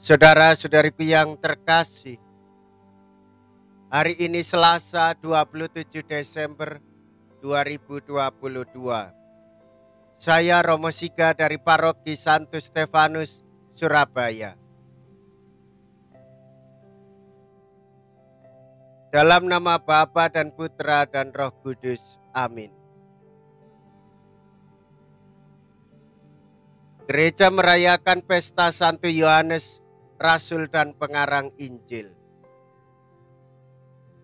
Saudara-saudariku yang terkasih, hari ini Selasa 27 Desember 2022. Saya Romo Siga dari Paroki Santo Stefanus, Surabaya. Dalam nama Bapa dan Putra dan Roh Kudus. Amin. Gereja merayakan pesta Santo Yohanes, Rasul dan pengarang Injil.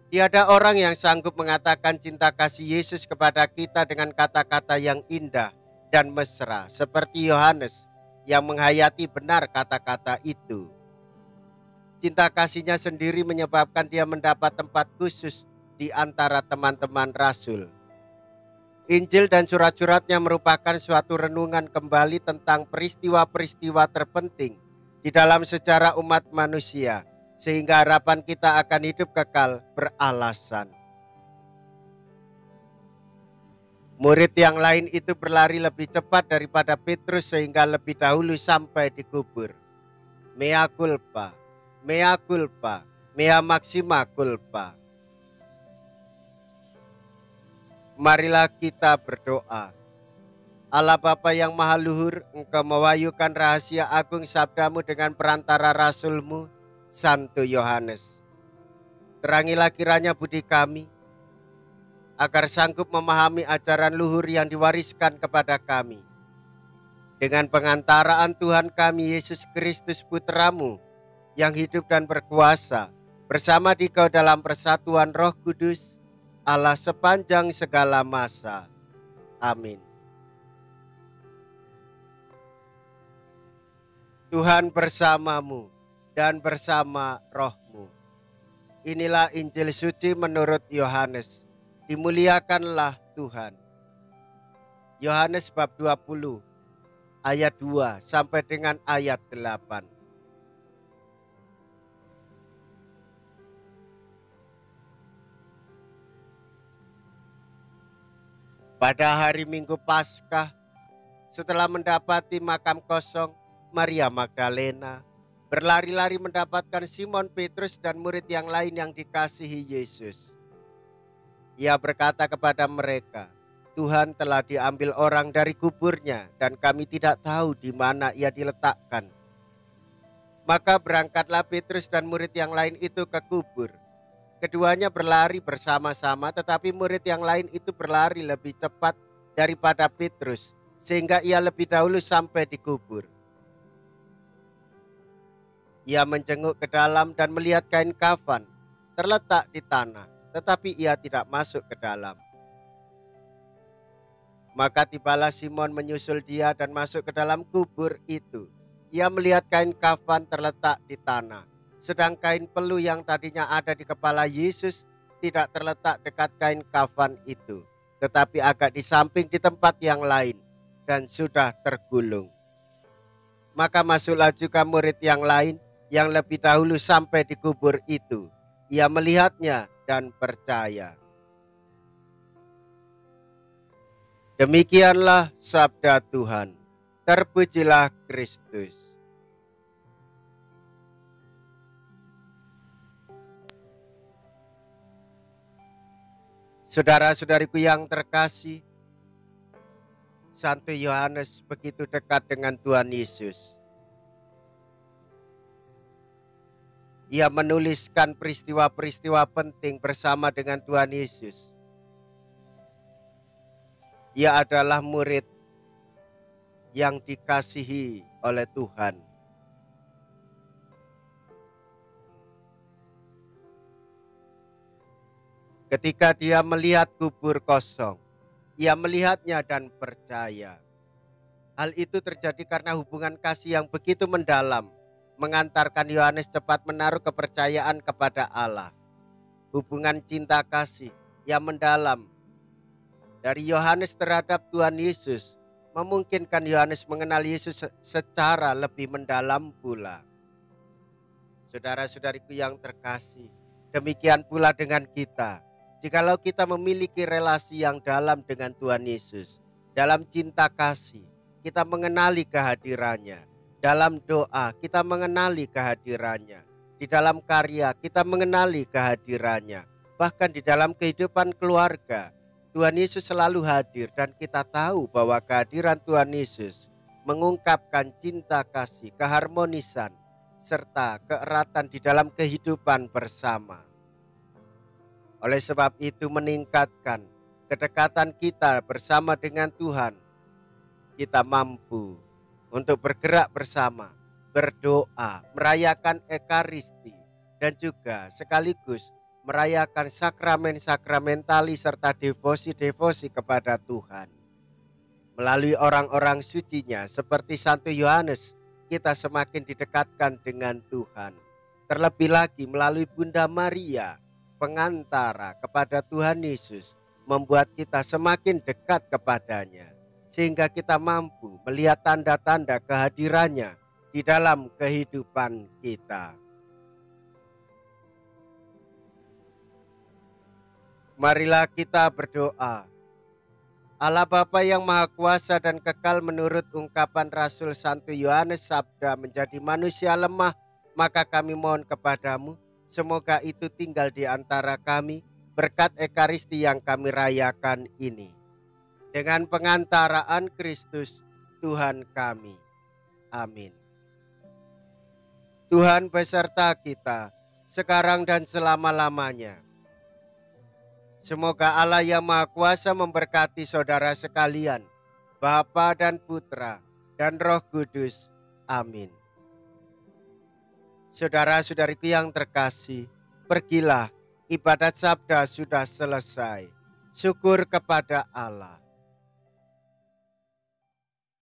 Tiada orang yang sanggup mengatakan cinta kasih Yesus kepada kita dengan kata-kata yang indah dan mesra seperti Yohanes yang menghayati benar kata-kata itu. Cinta kasihnya sendiri menyebabkan dia mendapat tempat khusus di antara teman-teman Rasul. Injil dan surat-suratnya merupakan suatu renungan kembali tentang peristiwa-peristiwa terpenting di dalam sejarah umat manusia, sehingga harapan kita akan hidup kekal beralasan. Murid yang lain itu berlari lebih cepat daripada Petrus sehingga lebih dahulu sampai dikubur. Mea culpa, mea culpa, mea maxima culpa. Marilah kita berdoa. Allah Bapa yang Maha Luhur, Engkau mewahyukan rahasia agung sabdamu dengan perantara Rasulmu, Santo Yohanes. Terangilah kiranya budi kami, agar sanggup memahami ajaran luhur yang diwariskan kepada kami. Dengan pengantaraan Tuhan kami Yesus Kristus Putramu, yang hidup dan berkuasa, bersama Dikau dalam persatuan Roh Kudus, Allah sepanjang segala masa. Amin. Tuhan bersamamu dan bersama rohmu. Inilah Injil suci menurut Yohanes. Dimuliakanlah Tuhan. Yohanes bab 20 ayat 2 sampai dengan ayat 8. Pada hari Minggu Paskah, setelah mendapati makam kosong, Maria Magdalena berlari-lari mendapatkan Simon Petrus dan murid yang lain yang dikasihi Yesus. Ia berkata kepada mereka, "Tuhan telah diambil orang dari kuburnya dan kami tidak tahu di mana ia diletakkan." Maka berangkatlah Petrus dan murid yang lain itu ke kubur. Keduanya berlari bersama-sama, tetapi murid yang lain itu berlari lebih cepat daripada Petrus, sehingga ia lebih dahulu sampai di kubur. Ia menjenguk ke dalam dan melihat kain kafan terletak di tanah, tetapi ia tidak masuk ke dalam. Maka tibalah Simon menyusul dia dan masuk ke dalam kubur itu. Ia melihat kain kafan terletak di tanah, sedang kain pelu yang tadinya ada di kepala Yesus tidak terletak dekat kain kafan itu, tetapi agak di samping di tempat yang lain dan sudah tergulung. Maka masuklah juga murid yang lain yang lebih dahulu sampai di kubur itu. Ia melihatnya dan percaya. Demikianlah sabda Tuhan. Terpujilah Kristus. Saudara-saudariku yang terkasih, Santo Yohanes begitu dekat dengan Tuhan Yesus. Ia menuliskan peristiwa-peristiwa penting bersama dengan Tuhan Yesus. Ia adalah murid yang dikasihi oleh Tuhan. Ketika dia melihat kubur kosong, ia melihatnya dan percaya. Hal itu terjadi karena hubungan kasih yang begitu mendalam mengantarkan Yohanes cepat menaruh kepercayaan kepada Allah. Hubungan cinta kasih yang mendalam dari Yohanes terhadap Tuhan Yesus memungkinkan Yohanes mengenal Yesus secara lebih mendalam pula. Saudara-saudariku yang terkasih, demikian pula dengan kita. Jikalau kita memiliki relasi yang dalam dengan Tuhan Yesus, dalam cinta kasih, kita mengenali kehadirannya. Dalam doa kita mengenali kehadirannya. Di dalam karya kita mengenali kehadirannya. Bahkan di dalam kehidupan keluarga, Tuhan Yesus selalu hadir dan kita tahu bahwa kehadiran Tuhan Yesus mengungkapkan cinta kasih, keharmonisan, serta keeratan di dalam kehidupan bersama. Oleh sebab itu meningkatkan kedekatan kita bersama dengan Tuhan, kita mampu untuk bergerak bersama, berdoa, merayakan Ekaristi, dan juga sekaligus merayakan sakramen-sakramentalis serta devosi-devosi kepada Tuhan. Melalui orang-orang sucinya seperti Santo Yohanes, kita semakin didekatkan dengan Tuhan. Terlebih lagi melalui Bunda Maria, pengantara kepada Tuhan Yesus, membuat kita semakin dekat kepadanya, sehingga kita mampu melihat tanda-tanda kehadirannya di dalam kehidupan kita. Marilah kita berdoa. Allah Bapa yang Maha Kuasa dan kekal, menurut ungkapan Rasul Santo Yohanes, sabda menjadi manusia lemah, maka kami mohon kepadamu, semoga itu tinggal di antara kami berkat Ekaristi yang kami rayakan ini. Dengan pengantaraan Kristus Tuhan kami. Amin. Tuhan beserta kita sekarang dan selama-lamanya. Semoga Allah yang Maha Kuasa memberkati saudara sekalian, Bapa dan Putra dan Roh Kudus. Amin. Saudara-saudariku yang terkasih, pergilah, ibadat sabda sudah selesai. Syukur kepada Allah.